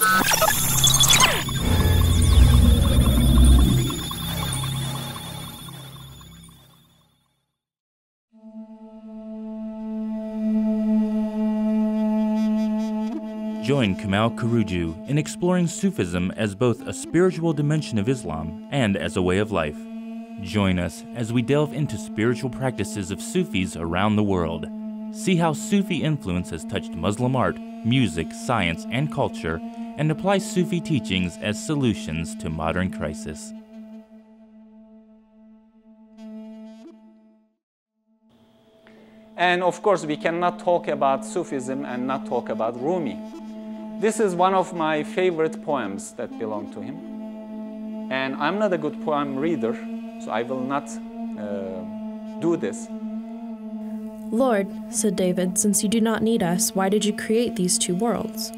Join Kemal Korucu in exploring Sufism as both a spiritual dimension of Islam and as a way of life. Join us as we delve into spiritual practices of Sufis around the world. See how Sufi influence has touched Muslim art, music, science, and culture, and apply Sufi teachings as solutions to modern crisis. And of course, we cannot talk about Sufism and not talk about Rumi. This is one of my favorite poems that belong to him. And I'm not a good poem reader, so I will not do this. Lord, said David, since you do not need us, why did you create these two worlds?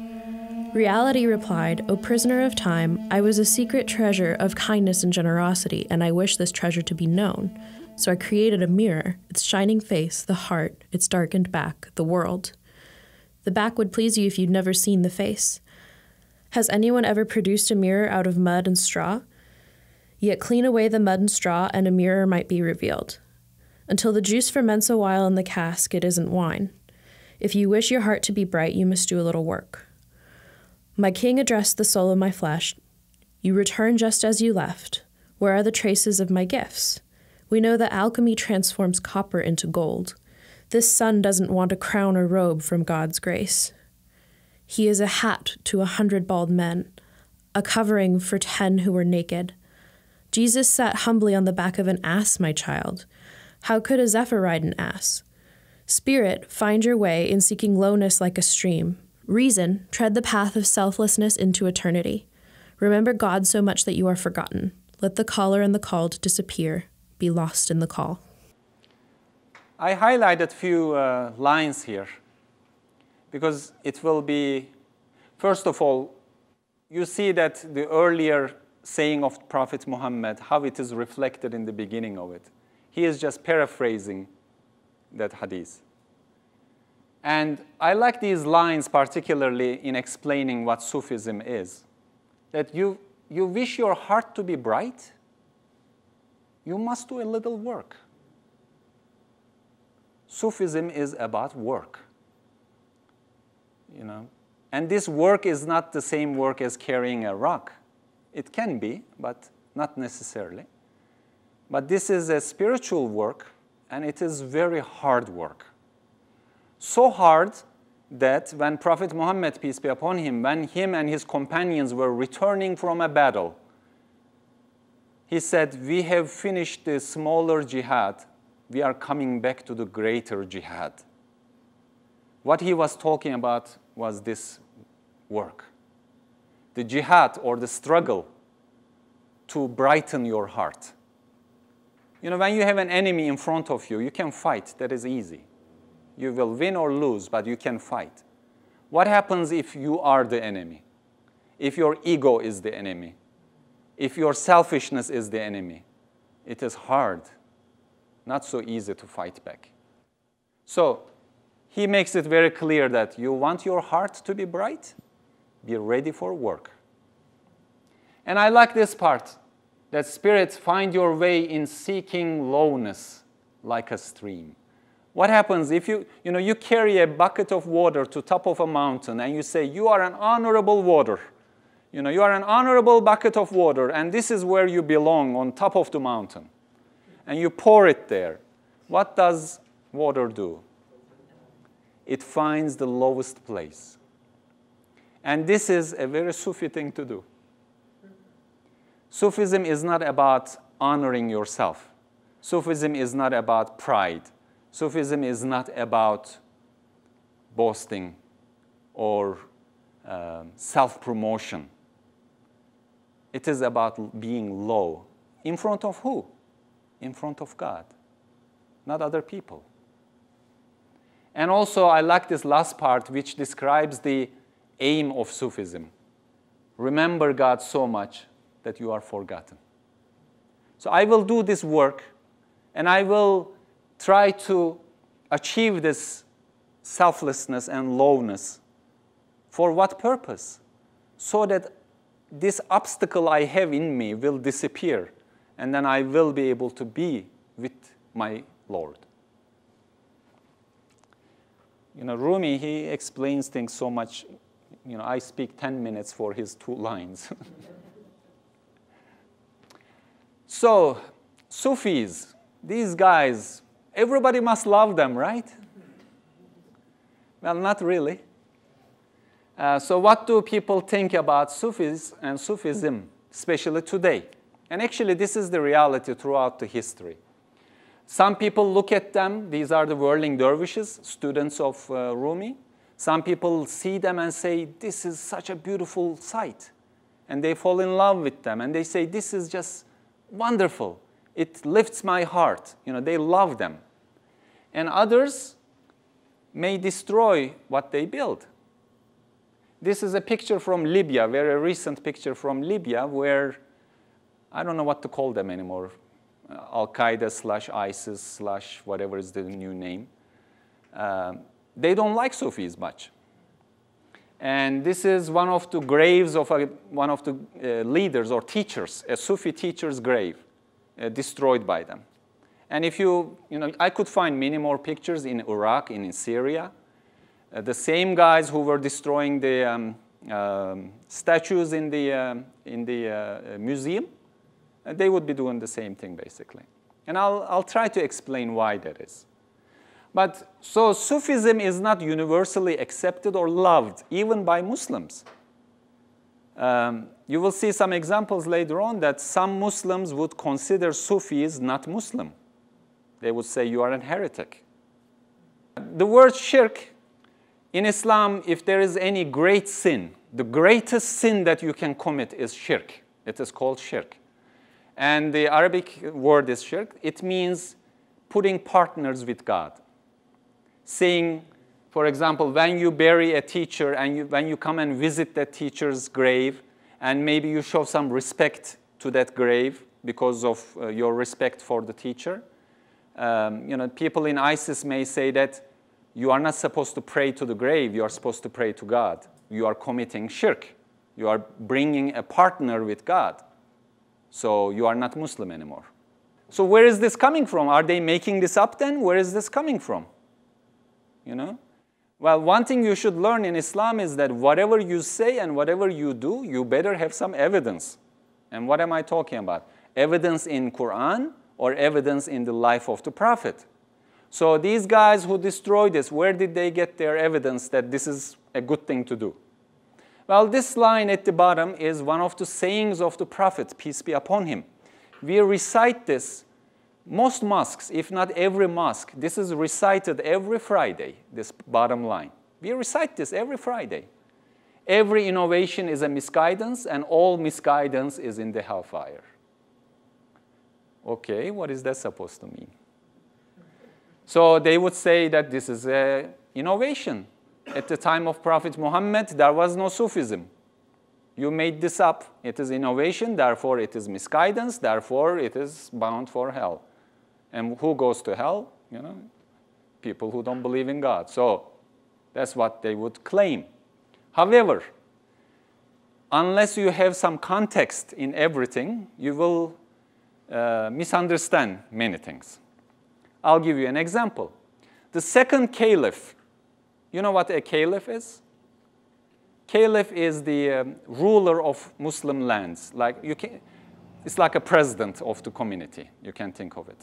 Reality replied, O prisoner of time, I was a secret treasure of kindness and generosity, and I wish this treasure to be known. So I created a mirror, its shining face, the heart, its darkened back, the world. The back would please you if you'd never seen the face. Has anyone ever produced a mirror out of mud and straw? Yet clean away the mud and straw, and a mirror might be revealed. Until the juice ferments a while in the cask, it isn't wine. If you wish your heart to be bright, you must do a little work. My king addressed the soul of my flesh. You return just as you left. Where are the traces of my gifts? We know that alchemy transforms copper into gold. This sun doesn't want a crown or robe from God's grace. He is a hat to 100 bald men, a covering for 10 who were naked. Jesus sat humbly on the back of an ass, my child. How could a zephyr ride an ass? Spirit, find your way in seeking lowness like a stream. Reason, tread the path of selflessness into eternity. Remember God so much that you are forgotten. Let the caller and the called disappear. Be lost in the call. I highlighted few lines here because it will be, first of all, you see that the earlier saying of Prophet Muhammad, how it is reflected in the beginning of it. He is just paraphrasing that hadith. And I like these lines particularly in explaining what Sufism is. That you wish your heart to be bright, you must do a little work. Sufism is about work. And this work is not the same work as carrying a rock. It can be, but not necessarily. But this is a spiritual work, and it is very hard work. So hard that when Prophet Muhammad, peace be upon him, when him and his companions were returning from a battle, he said, we have finished the smaller jihad. We are coming back to the greater jihad. What he was talking about was this work. The jihad, or the struggle to brighten your heart. When you have an enemy in front of you, you can fight. That is easy. You will win or lose, but you can fight. What happens if you are the enemy? If your ego is the enemy? If your selfishness is the enemy? It is hard, not so easy to fight back. So he makes it very clear that you want your heart to be bright, be ready for work. And I like this part, that spirit, find your way in seeking lowness like a stream. What happens if you carry a bucket of water to top of a mountain and you say, you are an honorable water. You are an honorable bucket of water, and this is where you belong, on top of the mountain. And you pour it there. What does water do? It finds the lowest place. And this is a very Sufi thing to do. Sufism is not about honoring yourself. Sufism is not about pride. Sufism is not about boasting or self-promotion. It is about being low. In front of who? In front of God, not other people. And also, I like this last part, which describes the aim of Sufism. Remember God so much that you are forgotten. So I will do this work, and I will try to achieve this selflessness and lowness. For what purpose? so that this obstacle I have in me will disappear, and then I will be able to be with my Lord. Rumi, he explains things so much. I speak 10 minutes for his 2 lines. So, Sufis, these guys, everybody must love them, right? Well, not really. So what do people think about Sufis and Sufism, especially today? And actually, this is the reality throughout the history. Some people look at them. These are the whirling dervishes, students of Rumi. Some people see them and say, this is such a beautiful sight. And they fall in love with them. And they say, this is just wonderful. It lifts my heart. They love them. And others may destroy what they build. This is a picture from Libya, very recent picture from Libya, where I don't know what to call them anymore. Al-Qaeda / ISIS / whatever is the new name. They don't like Sufis much. And this is one of the graves of one of the leaders or teachers, a Sufi teacher's grave, destroyed by them. And if I could find many more pictures in Iraq, in Syria. The same guys who were destroying the statues in the museum, they would be doing the same thing, basically. And I'll try to explain why that is. But so Sufism is not universally accepted or loved, even by Muslims. You will see some examples later on that some Muslims would consider Sufis not Muslim. They would say, you are a heretic. The word shirk, in Islam, if there is any great sin, the greatest sin that you can commit is shirk. It is called shirk. And the Arabic word is shirk. It means putting partners with God. Saying, for example, when you bury a teacher and when you come and visit that teacher's grave, and maybe you show some respect to that grave because of your respect for the teacher. People in ISIS may say that you are not supposed to pray to the grave, you are supposed to pray to God. You are committing shirk. You are bringing a partner with God. So you are not Muslim anymore. So where is this coming from? Are they making this up then? Where is this coming from? Well, one thing you should learn in Islam is that whatever you say and whatever you do, you better have some evidence. And what am I talking about? Evidence in Quran or evidence in the life of the Prophet. So these guys who destroyed this, where did they get their evidence that this is a good thing to do? Well, this line at the bottom is one of the sayings of the Prophet, peace be upon him. We recite this, most mosques, if not every mosque, this is recited every Friday, this bottom line. We recite this every Friday. Every innovation is a misguidance, and all misguidance is in the hellfire. Okay, what is that supposed to mean? So they would say that this is an innovation. At the time of Prophet Muhammad, there was no Sufism. You made this up. It is innovation, therefore it is misguidance, therefore it is bound for hell. And who goes to hell? People who don't believe in God. So that's what they would claim. However, unless you have some context in everything, you will misunderstand many things. I'll give you an example. The second caliph, you know what a caliph is? Caliph is the ruler of Muslim lands. It's like a president of the community. You can think of it.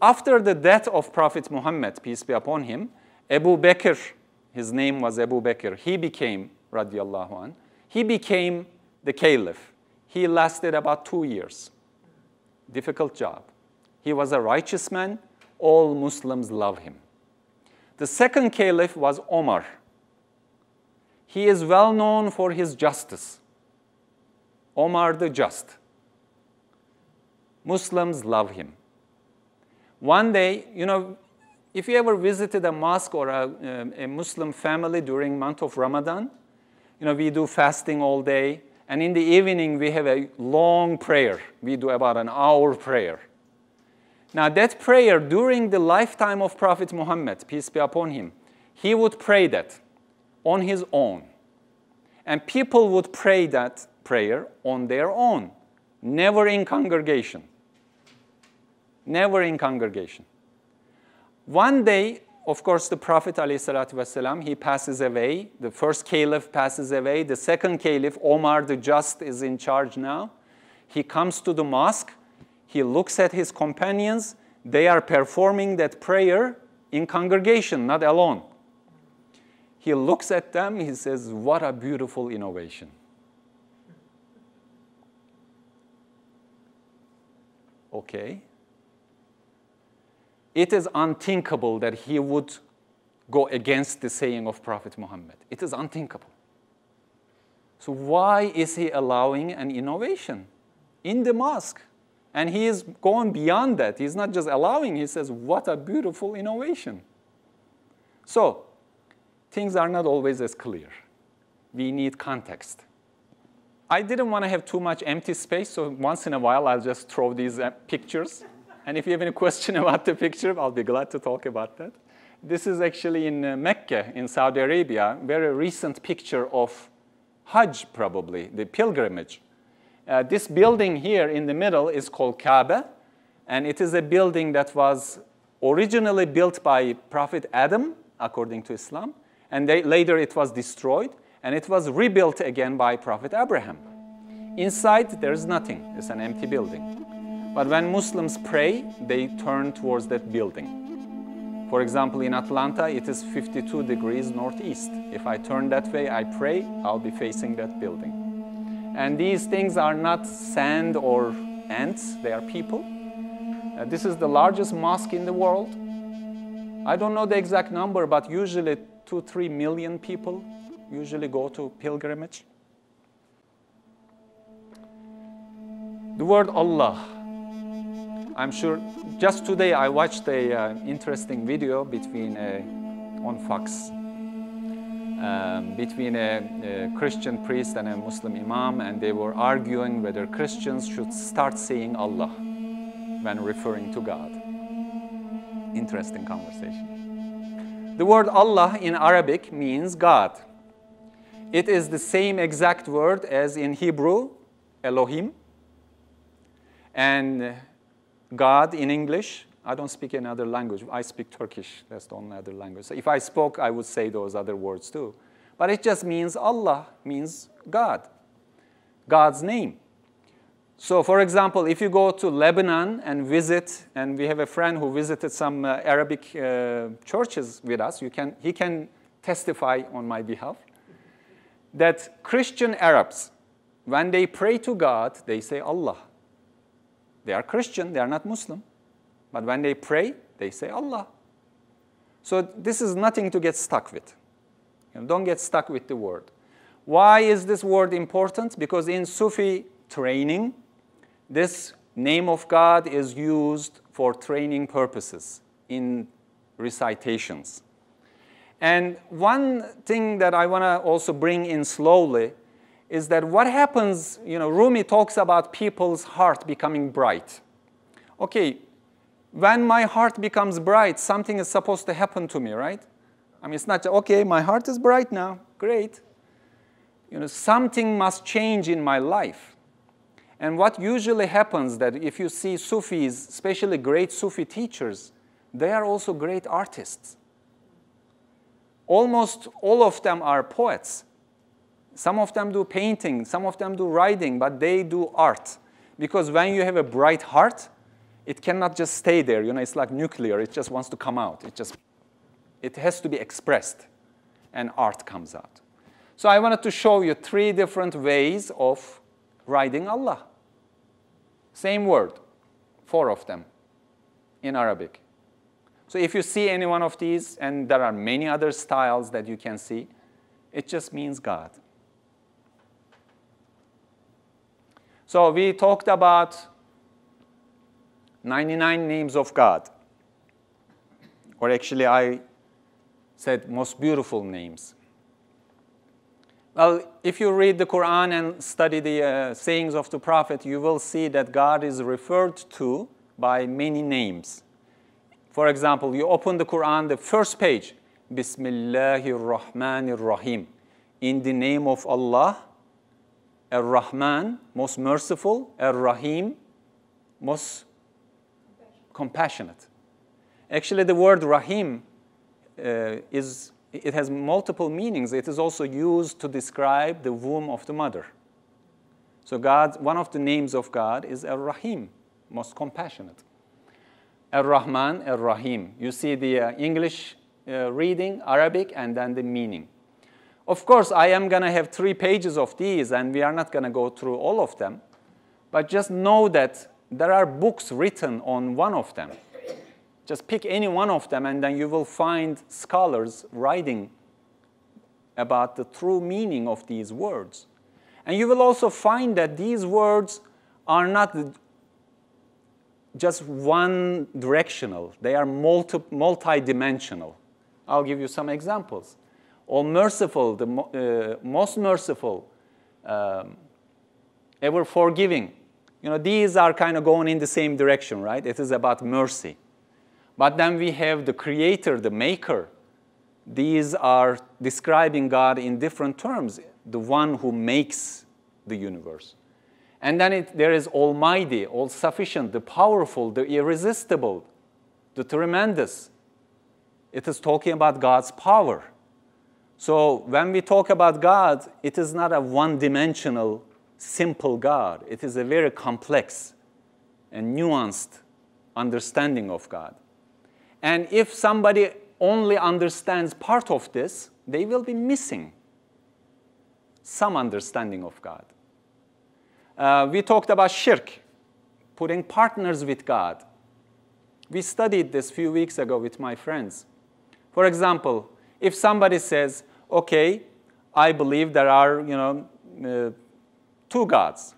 After the death of Prophet Muhammad, peace be upon him, Abu Bakr, his name was Abu Bakr, he became, radiallahu anh, he became the caliph. He lasted about 2 years. Difficult job. He was a righteous man. All Muslims love him. The second caliph was Omar. He is well known for his justice. Omar the Just. Muslims love him. One day, if you ever visited a mosque or a Muslim family during month of Ramadan, we do fasting all day. And in the evening, we have a long prayer. We do about an hour prayer. Now, that prayer during the lifetime of Prophet Muhammad, peace be upon him, he would pray that on his own. And people would pray that prayer on their own, never in congregation. Never in congregation. One day, of course, the Prophet ﷺ, he passes away. The first caliph passes away. The second caliph, Omar the Just, is in charge now. He comes to the mosque. He looks at his companions. They are performing that prayer in congregation, not alone. He looks at them. He says, what a beautiful innovation. Okay. It is unthinkable that he would go against the saying of Prophet Muhammad. It is unthinkable. So why is he allowing an innovation in the mosque? And he is going beyond that. He's not just allowing, he says, what a beautiful innovation. So things are not always as clear. We need context. I didn't want to have too much empty space, so once in a while I'll just throw these pictures. And if you have any question about the picture, I'll be glad to talk about that. This is actually in Mecca, in Saudi Arabia, very recent picture of Hajj, probably, the pilgrimage. This building here in the middle is called Kaaba, and it is a building that was originally built by Prophet Adam, according to Islam, and later it was destroyed, and it was rebuilt again by Prophet Abraham. Inside, there is nothing. It's an empty building. But when Muslims pray, they turn towards that building. For example, in Atlanta, it is 52 degrees northeast. If I turn that way, I pray, I'll be facing that building. And these things are not sand or ants, they are people. This is the largest mosque in the world. I don't know the exact number, but usually 2-3 million people usually go to pilgrimage. The word Allah. I'm sure just today I watched an interesting video between on Fox between a Christian priest and a Muslim imam, and they were arguing whether Christians should start saying Allah when referring to God. Interesting conversation. The word Allah in Arabic means God. It is the same exact word as in Hebrew, Elohim, and God in English. I don't speak another language. I speak Turkish. That's the only other language. So if I spoke, I would say those other words too. But it just means Allah, means God, God's name. So for example, if you go to Lebanon and visit, and we have a friend who visited some Arabic churches with us, he can testify on my behalf, that Christian Arabs, when they pray to God, they say Allah. They are Christian, they are not Muslim. But when they pray, they say Allah. So this is nothing to get stuck with. Don't get stuck with the word. Why is this word important? Because in Sufi training, this name of God is used for training purposes in recitations. And one thing that I want to also bring in slowly is that what happens, Rumi talks about people's heart becoming bright. Okay, when my heart becomes bright, something is supposed to happen to me, right? I mean, it's not, okay, my heart is bright now, great. Something must change in my life. And what usually happens that if you see Sufis, especially great Sufi teachers, they are also great artists. Almost all of them are poets. Some of them do painting, some of them do writing, but they do art. Because when you have a bright heart, it cannot just stay there. It's like nuclear. It just wants to come out. It has to be expressed, and art comes out. So I wanted to show you 3 different ways of writing Allah. Same word, 4 of them in Arabic. So if you see any one of these, and there are many other styles that you can see, it just means God. So we talked about 99 names of God. Or actually, I said most beautiful names. Well, if you read the Quran and study the sayings of the Prophet, you will see that God is referred to by many names. For example, you open the Quran, the first page, Bismillahir Rahmanir Rahim. in the name of Allah, Ar-Rahman, most merciful, Ar-Rahim, most compassionate. Actually, the word Rahim it has multiple meanings. It is also used to describe the womb of the mother. So one of the names of God is Ar-Rahim, most compassionate. Ar-Rahman, Ar-Rahim. You see the English reading, Arabic, and then the meaning. Of course, I am going to have 3 pages of these, and we are not going to go through all of them. But just know that there are books written on one of them. Just pick any one of them, and then you will find scholars writing about the true meaning of these words. And you will also find that these words are not just one directional. They are multi-dimensional. I'll give you some examples. All merciful, the most merciful, ever forgiving. You know, these are kind of going in the same direction, right? It is about mercy. But then we have the creator, the maker. These are describing God in different terms, the one who makes the universe. And then there is almighty, all-sufficient, the powerful, the irresistible, the tremendous. It is talking about God's power. So when we talk about God, it is not a one-dimensional, simple God. It is a very complex and nuanced understanding of God. And if somebody only understands part of this, they will be missing some understanding of God. We talked about shirk, putting partners with God. We studied this a few weeks ago with my friends. For example, if somebody says, okay, I believe there are, 2 gods.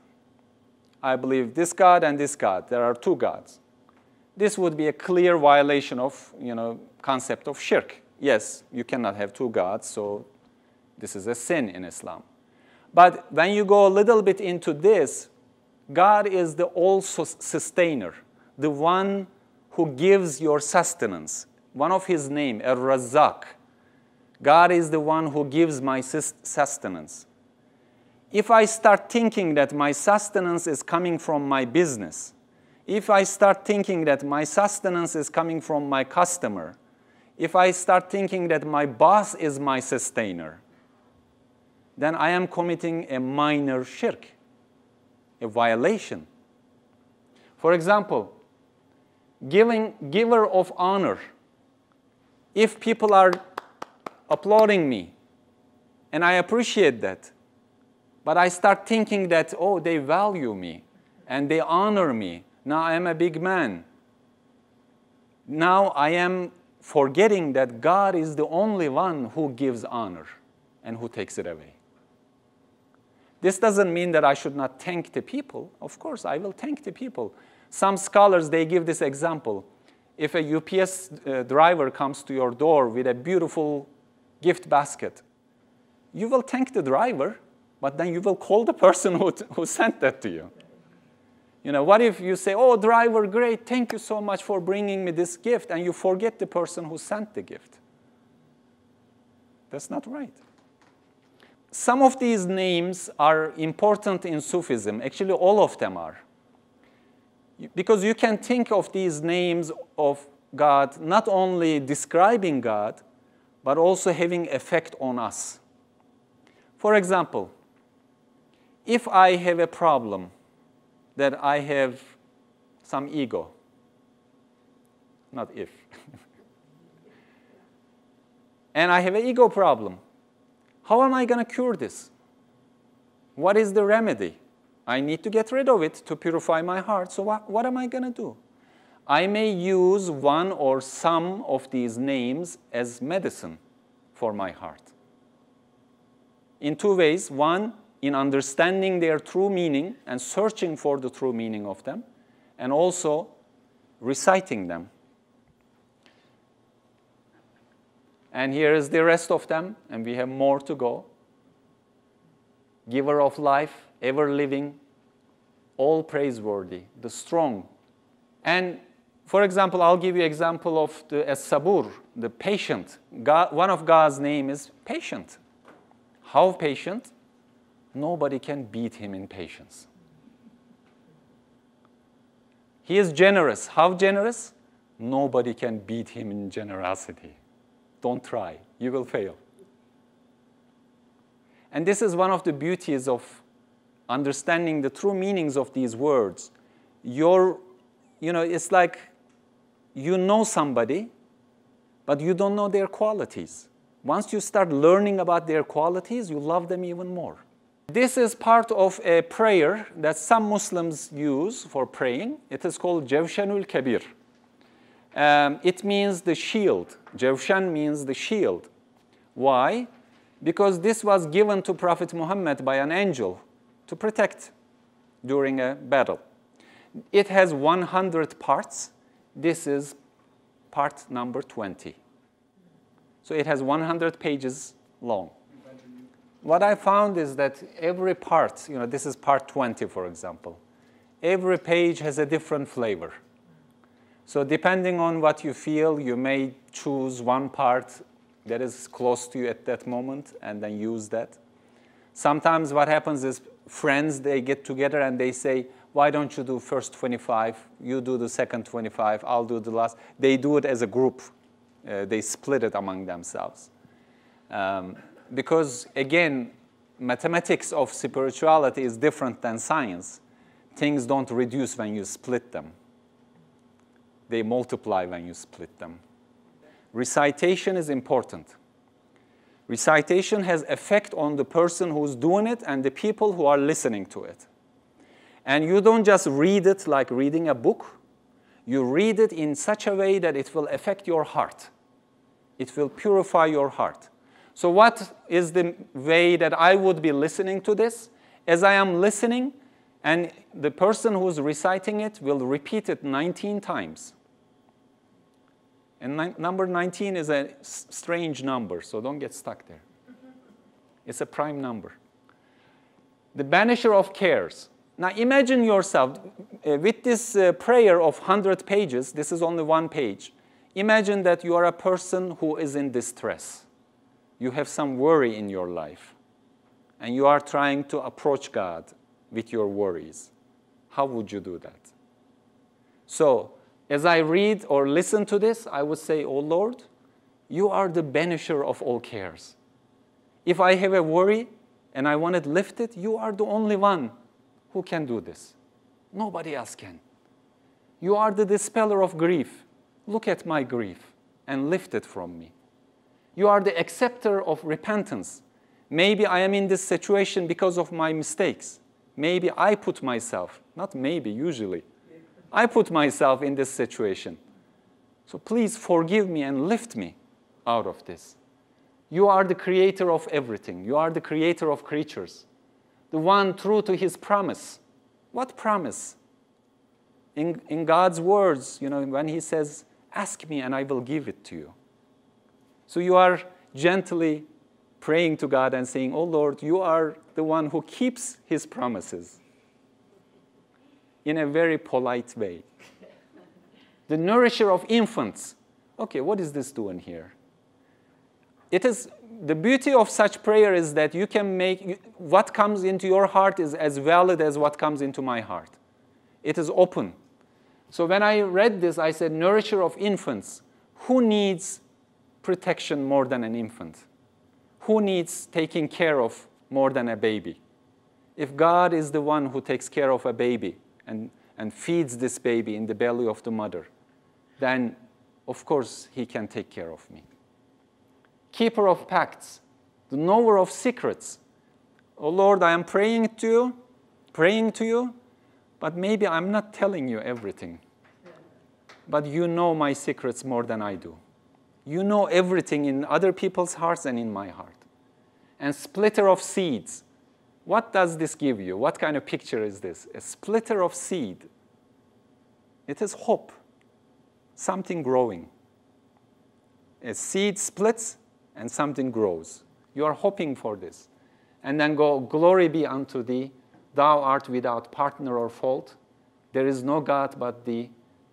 I believe this God and this God. There are 2 gods. This would be a clear violation of, concept of shirk. Yes, you cannot have 2 gods, so this is a sin in Islam. But when you go a little bit into this, God is the all-sustainer, the one who gives your sustenance. One of his name, Ar-Razzaq. God is the one who gives my sustenance. If I start thinking that my sustenance is coming from my business, if I start thinking that my sustenance is coming from my customer, if I start thinking that my boss is my sustainer, then I am committing a minor shirk, a violation. For example, giver of honor. If people are applauding me, and I appreciate that, but I start thinking that, oh, they value me, and they honor me, now I am a big man. Now I am forgetting that God is the only one who gives honor and who takes it away. This doesn't mean that I should not thank the people. Of course, I will thank the people. Some scholars, they give this example. If a UPS driver comes to your door with a beautiful gift basket, you will thank the driver, but then you will call the person who sent that to you. What if you say, oh, driver, great, thank you so much for bringing me this gift, and you forget the person who sent the gift? That's not right. Some of these names are important in Sufism. Actually, all of them are. Because you can think of these names of God not only describing God, but also having effect on us. For example, if I have a problem that I have some ego, not if, and I have an ego problem, how am I going to cure this? What is the remedy? I need to get rid of it to purify my heart. So what am I going to do? I may use one or some of these names as medicine for my heart. In 2 ways. One, in understanding their true meaning and searching for the true meaning of them, and also reciting them. And here is the rest of them, and we have more to go. Giver of life, ever living, all praiseworthy, the strong. And for example, I'll give you an example of the As-Sabur, the patient. God, one of God's name is patient. How patient? Nobody can beat him in patience. He is generous. How generous? Nobody can beat him in generosity. Don't try. You will fail. And this is one of the beauties of understanding the true meanings of these words. It's like you know somebody, but you don't know their qualities. Once you start learning about their qualities, you love them even more. This is part of a prayer that some Muslims use for praying. It is called Jawshanul Kabir. It means the shield. Jawshan means the shield. Why? Because this was given to Prophet Muhammad by an angel to protect during a battle. It has 100 parts. This is part number 20. So it has 100 pages long. What I found is that every part, this is part 20, for example, every page has a different flavor. So depending on what you feel, you may choose one part that is close to you at that moment and then use that. Sometimes what happens is friends, they get together and they say, why don't you do first 25, you do the second 25, I'll do the last. They do it as a group. They split it among themselves. Because, again, mathematics of spirituality is different than science. Things don't reduce when you split them. They multiply when you split them. Recitation is important. Recitation has effect on the person who's doing it and the people who are listening to it. And you don't just read it like reading a book. You read it in such a way that it will affect your heart. It will purify your heart. So what is the way that I would be listening to this? As I am listening, and the person who's reciting it will repeat it 19 times. And number 19 is a strange number, so don't get stuck there. It's a prime number. The banisher of cares. Now imagine yourself, with this prayer of 100 pages, this is only one page. Imagine that you are a person who is in distress. You have some worry in your life, and you are trying to approach God with your worries. How would you do that? So, as I read or listen to this, I would say, oh Lord, you are the banisher of all cares. If I have a worry and I want it lifted, you are the only one who can do this. Nobody else can. You are the dispeller of grief. Look at my grief and lift it from me. You are the acceptor of repentance. Maybe I am in this situation because of my mistakes. Maybe I put myself, not maybe, usually, I put myself in this situation. So please forgive me and lift me out of this. You are the creator of everything. You are the creator of creatures. The one true to his promise. What promise? In God's words, when he says, ask me and I will give it to you. So you are gently praying to God and saying, oh Lord, you are the one who keeps his promises. In a very polite way. The nourisher of infants. Okay, what is this doing here? The beauty of such prayer is that you can make, what comes into your heart is as valid as what comes into my heart. It is open. So when I read this, I said, nourisher of infants. Who needs protection more than an infant? Who needs taking care of more than a baby? If God is the one who takes care of a baby and feeds this baby in the belly of the mother, then of course he can take care of me. Keeper of pacts, the knower of secrets. Oh Lord, I am praying to you, but maybe I'm not telling you everything. But you know my secrets more than I do. You know everything in other people's hearts and in my heart. And splitter of seeds. What does this give you? What kind of picture is this? A splitter of seed. It is hope. Something growing. A seed splits and something grows. You are hoping for this. And then go, glory be unto thee. Thou art without partner or fault. There is no God but thee.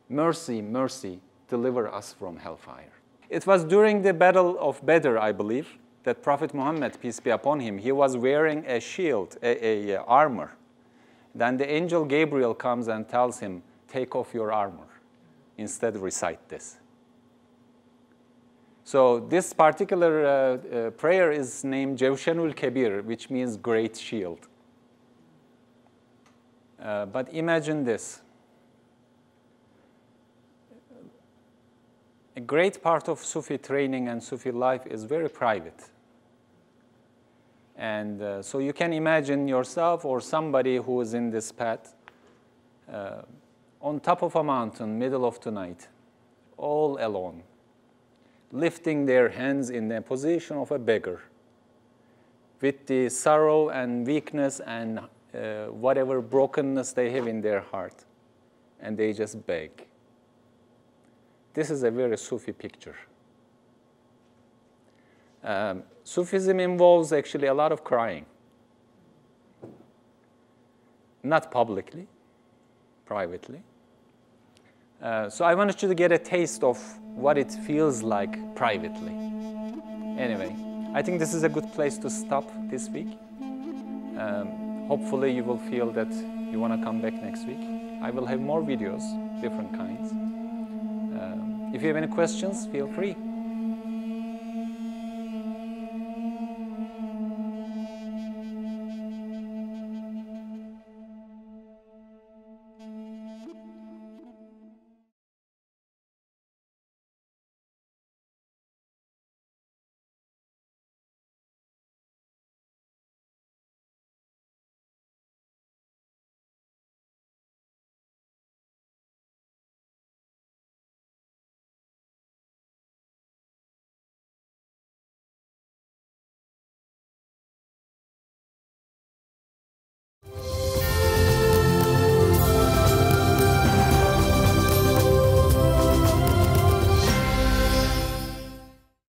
Mercy, mercy, deliver us from hellfire. It was during the battle of Badr, I believe. that Prophet Muhammad, peace be upon him, he was wearing a shield, a armor. Then the angel Gabriel comes and tells him, take off your armor. Instead, recite this. So this particular prayer is named Jevshanul Kabir, which means great shield. But imagine this. A great part of Sufi training and Sufi life is very private. And so you can imagine yourself or somebody who is in this path on top of a mountain, middle of the night, all alone, lifting their hands in the position of a beggar, with the sorrow and weakness and whatever brokenness they have in their heart, and they just beg. This is a very Sufi picture. Sufism involves actually a lot of crying. Not publicly, privately. So I wanted you to get a taste of what it feels like privately. Anyway, I think this is a good place to stop this week. Hopefully you will feel that you want to come back next week. I will have more videos, different kinds. If you have any questions, feel free.